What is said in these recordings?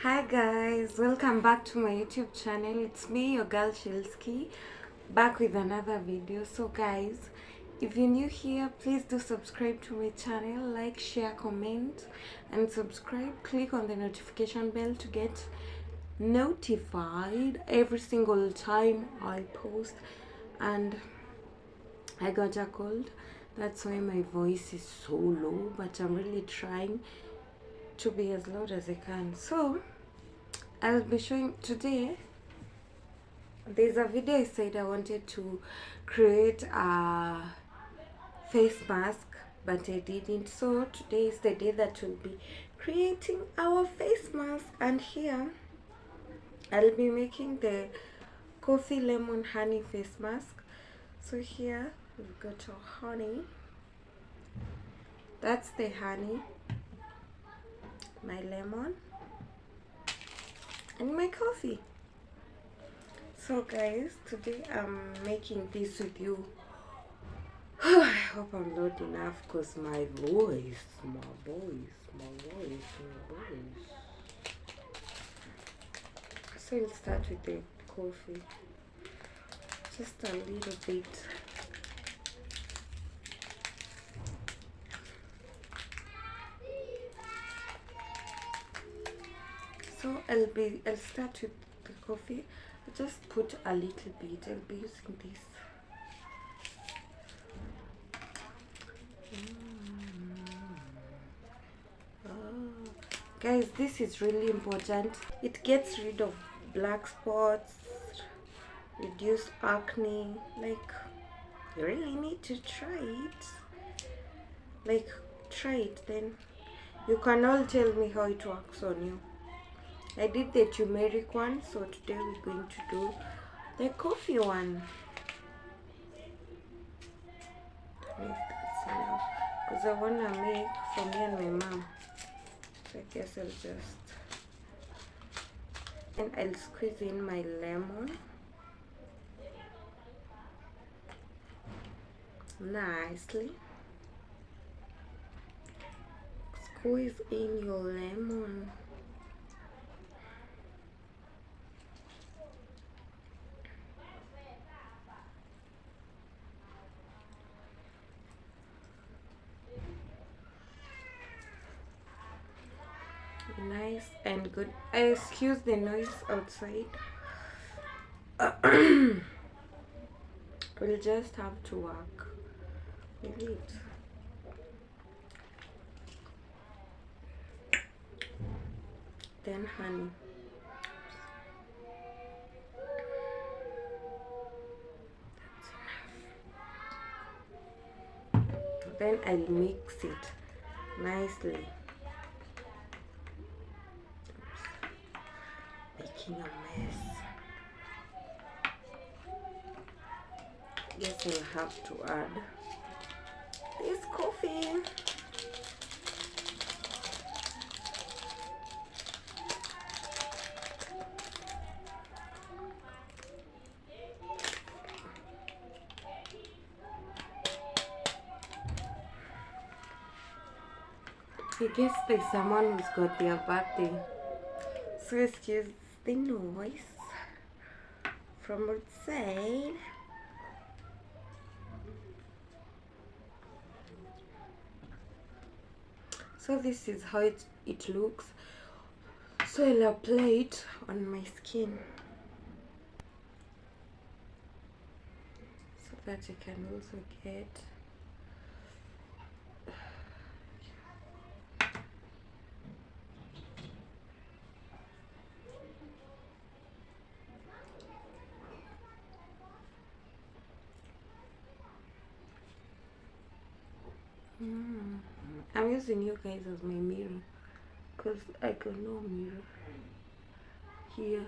Hi guys, welcome back to my YouTube channel. It's me, your girl Shilski, back with another video. So guys, if you're new here, please do subscribe to my channel, like, share, comment, and subscribe. Click on the notification bell to get notified every single time I post. And I got a cold, that's why my voice is so low, but I'm really trying to be as loud as I can. So I'll be showing today. There's a video I said I wanted to create a face mask, but I didn't. So today is the day that we'll be creating our face mask, and here I'll be making the coffee lemon honey face mask. So here we've got our honey. That's the honey, my lemon, and my coffee. So guys, today I'm making this with you. I hope I'm loud enough because my voice. So we'll start with the coffee. Just a little bit. So I'll start with the coffee. I'll just put a little bit. I'll be using this. Guys, this is really important. It gets rid of black spots, reduce acne. Like, you really need to try it. Like, try it, then you can all tell me how it works on you. I did the turmeric one, so today we're going to do the coffee one. That's enough, because I want to make for me and my mom. So I guess I'll just, and I'll squeeze in my lemon nicely. Squeeze in your lemon. Nice and good. Excuse the noise outside. We'll just have to work with it. Then honey. Then I'll mix it nicely. Making a mess. Guess I'll have to add this coffee. I guess there's someone who's got their birthday. So excuse the noise from outside. So this is how it looks. So I'll apply it on my skin so that you can also get I'm using you guys as my mirror because I got no mirror here.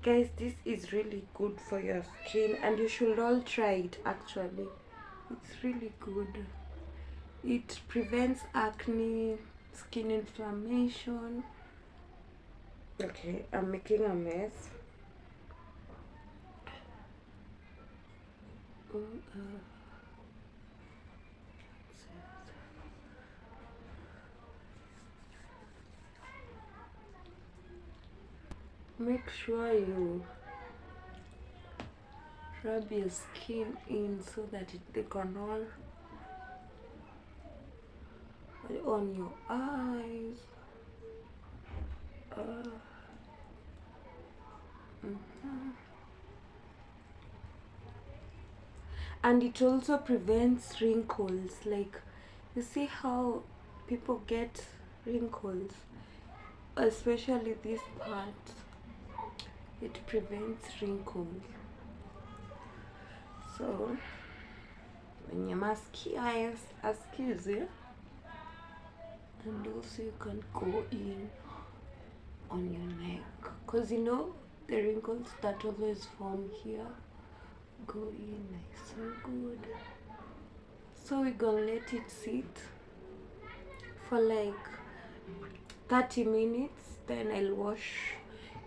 Guys, this is really good for your skin and you should all try it. Actually, it's really good. It prevents acne, skin inflammation. Okay, I'm making a mess. make sure you rub your skin in so that they can all on your eyes. And it also prevents wrinkles. Like, you see how people get wrinkles, especially this part, it prevents wrinkles. So when you mask your eyes, excuse you, and also you can go in on your neck, because you know the wrinkles that always form here go in nice and good. So we're gonna let it sit for like 30 minutes, then I'll wash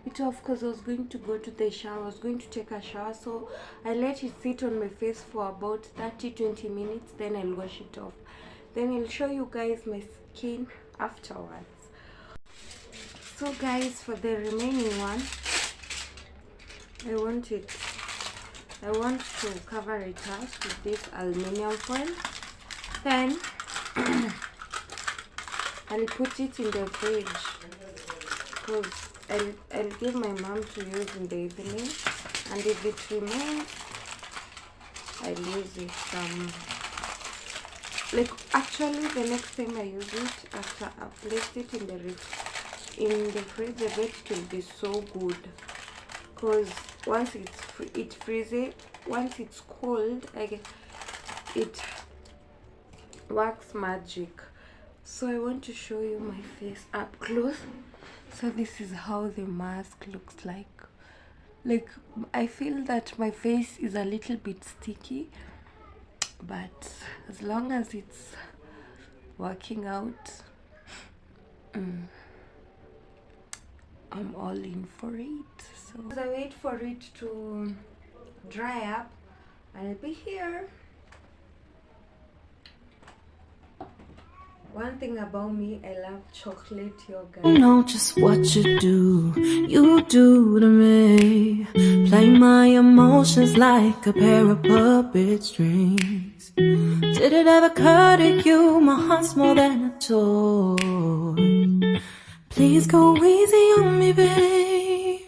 it off because I was going to go to the shower. I was going to take a shower, so I let it sit on my face for about 30-20 minutes, then I'll wash it off. Then I'll show you guys my skin afterwards. So guys, for the remaining one, I want to cover it up with this aluminum foil. Then I'll put it in the fridge because I'll give my mom to use in the evening, and if it remains, I'll use it like actually the next time I use it, after I've placed it in the fridge, I bet it will be so good, because once it freezes, once it's cold, it works magic. So I want to show you my face up close. So this is how the mask looks like. Like, I feel that my face is a little bit sticky, but as long as it's working out, I'm all in for it. So as I wait for it to dry up, I'll be here. One thing about me, I love chocolate yogurt. You know just what you do to me. Play my emotions like a pair of puppet strings. Did it ever occur to you my heart's more than a toy? Please go easy on me, babe.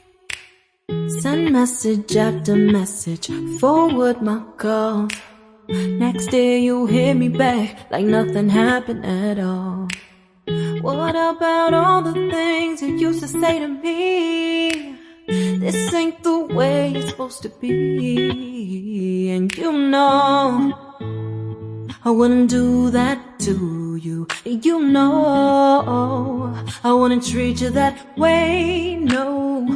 Send message after message, forward my calls. Next day you hit me back like nothing happened at all. What about all the things you used to say to me? This ain't the way it's supposed to be. And you know I wouldn't do that to you. You know I wouldn't treat you that way, no.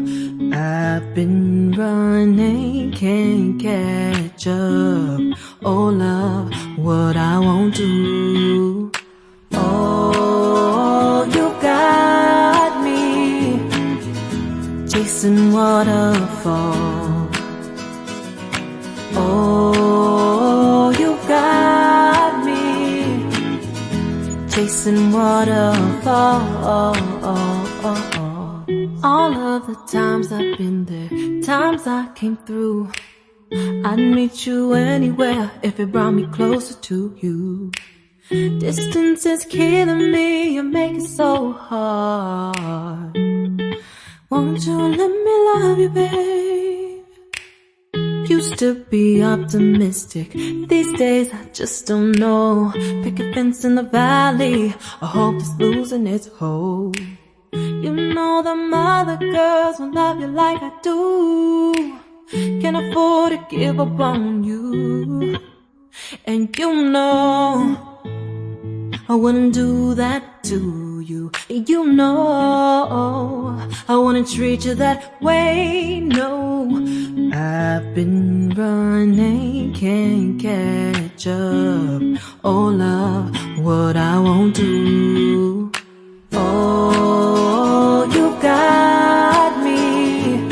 I've been running, can't catch up. Oh love, what I won't do. Oh, you got me chasing waterfalls. Oh, you got me chasing waterfalls. All of the times I've been there, times I came through, I'd meet you anywhere if it brought me closer to you. Distance is killing me, you make it so hard. Won't you let me love you, babe? Used to be optimistic, these days I just don't know. Pick a fence in the valley, I hope it's losing its hold. You know them other girls won't love you like I do. Can't afford to give up on you. And you know I wouldn't do that to you. You know I wouldn't treat you that way, no. I've been running, can't catch up. Oh love, what I won't do. Oh, you got me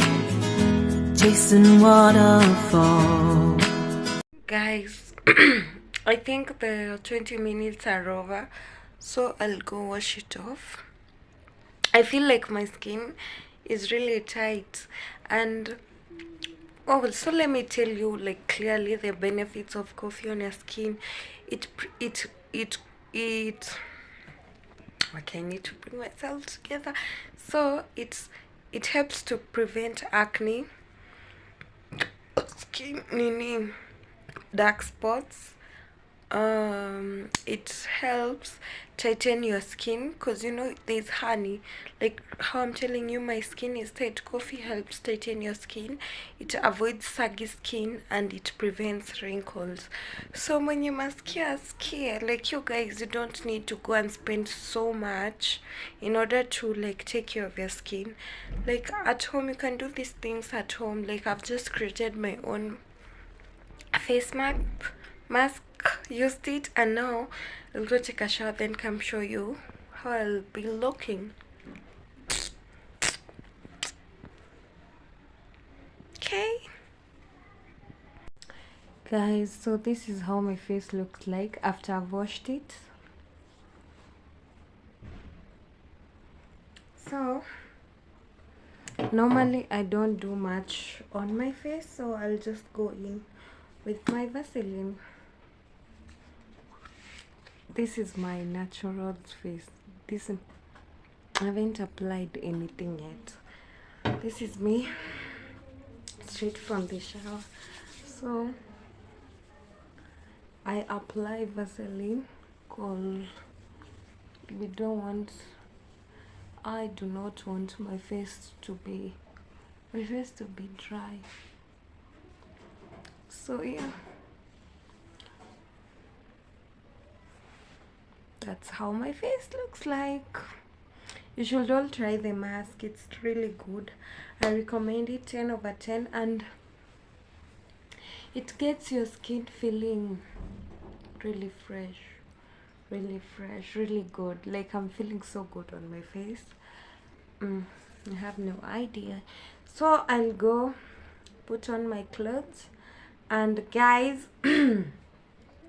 chasing waterfall. Guys, I think the 20 minutes are over, so I'll go wash it off. I feel like my skin is really tight. And oh, so let me tell you like clearly the benefits of coffee on your skin. It okay, I need to bring myself together. So it helps to prevent acne, skin nini, dark spots. It helps tighten your skin, because you know there's honey, like how I'm telling you my skin is tight. Coffee helps tighten your skin, it avoids saggy skin, and it prevents wrinkles. So when you mascara, like you guys, you don't need to go and spend so much in order to like take care of your skin. Like at home you can do these things at home. Like I've just created my own face mask, used it, and now I'll go take a shower, then come show you how I'll be looking. Okay guys, so this is how my face looks like after I've washed it. So normally I don't do much on my face, so I'll just go in with my Vaseline. This is my natural face. This, I haven't applied anything yet. This is me straight from the shower. So I apply Vaseline because I do not want my face to be dry. So yeah, that's how my face looks like. You should all try the mask, it's really good. I recommend it 10 over 10, and it gets your skin feeling really fresh, really good. Like I'm feeling so good on my face. I have no idea. So I'll go put on my clothes. And guys, if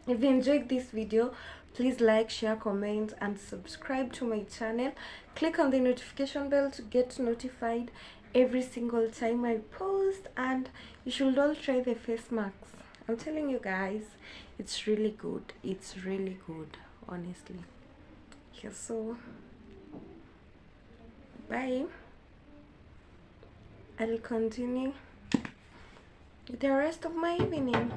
you enjoyed this video, please like, share, comment, and subscribe to my channel. Click on the notification bell to get notified every single time I post. And you should all try the face masks. I'm telling you guys, it's really good. It's really good, honestly. Yeah, so bye. I'll continue with the rest of my evening.